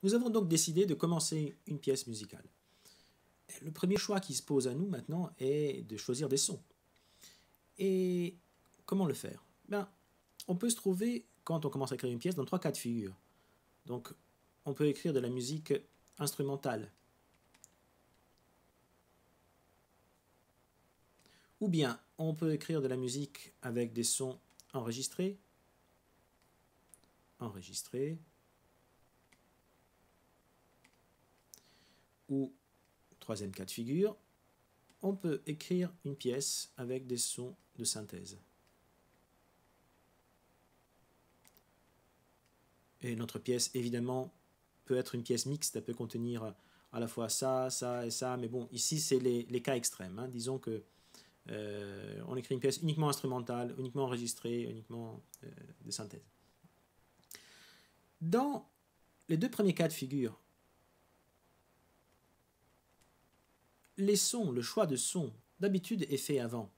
Nous avons donc décidé de commencer une pièce musicale. Le premier choix qui se pose à nous maintenant est de choisir des sons. Et comment le faire? On peut se trouver, quand on commence à écrire une pièce, dans 3 cas de figure. Donc, on peut écrire de la musique instrumentale. Ou bien, on peut écrire de la musique avec des sons enregistrés. Ou, troisième cas de figure, on peut écrire une pièce avec des sons de synthèse. Et notre pièce, évidemment, peut être une pièce mixte, elle peut contenir à la fois ça, ça et ça, mais bon, ici, c'est les cas extrêmes. Hein. Disons que on écrit une pièce uniquement instrumentale, uniquement enregistrée, uniquement de synthèse. Dans les 2 premiers cas de figure, les sons, le choix de sons, d'habitude est fait avant.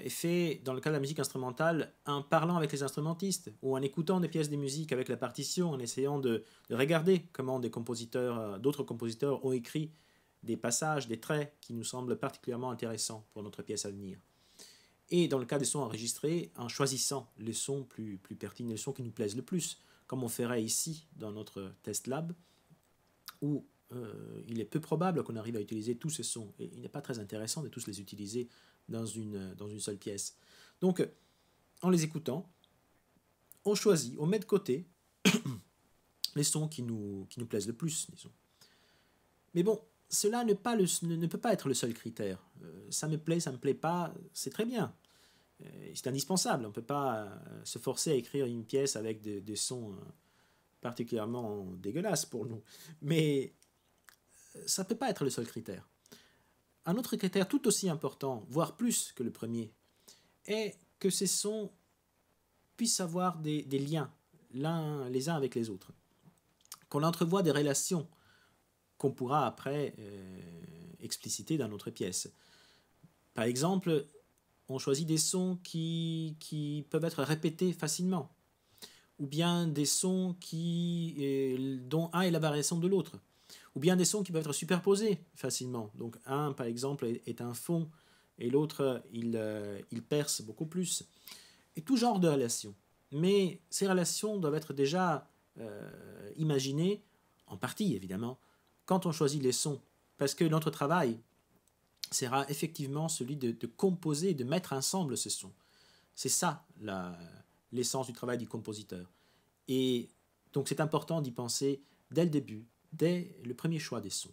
Est fait, dans le cas de la musique instrumentale, en parlant avec les instrumentistes ou en écoutant des pièces de musique avec la partition, en essayant de regarder comment d'autres compositeurs ont écrit des passages, des traits qui nous semblent particulièrement intéressants pour notre pièce à venir. Et dans le cas des sons enregistrés, en choisissant les sons plus pertinents, les sons qui nous plaisent le plus, comme on ferait ici dans notre test lab, où il est peu probable qu'on arrive à utiliser tous ces sons. Et il n'est pas très intéressant de tous les utiliser dans une seule pièce. Donc, en les écoutant, on choisit, on met de côté les sons qui nous plaisent le plus, disons. Mais bon, cela ne peut pas être le seul critère. Ça me plaît pas, c'est très bien. C'est indispensable. On ne peut pas se forcer à écrire une pièce avec des sons particulièrement dégueulasses pour nous. Mais ça ne peut pas être le seul critère. Un autre critère tout aussi important, voire plus que le premier, est que ces sons puissent avoir des liens les uns avec les autres. Qu'on entrevoie des relations qu'on pourra après expliciter dans notre pièce. Par exemple, on choisit des sons qui peuvent être répétés facilement, ou bien des sons dont un est la variation de l'autre, ou bien des sons qui peuvent être superposés facilement. Donc un, par exemple, est un fond, et l'autre, il perce beaucoup plus. Et tout genre de relations. Mais ces relations doivent être déjà imaginées, en partie évidemment, quand on choisit les sons. Parce que notre travail sera effectivement celui de composer, de mettre ensemble ces sons. C'est ça l'essence du travail du compositeur. Et donc c'est important d'y penser dès le début, dès le premier choix des sons.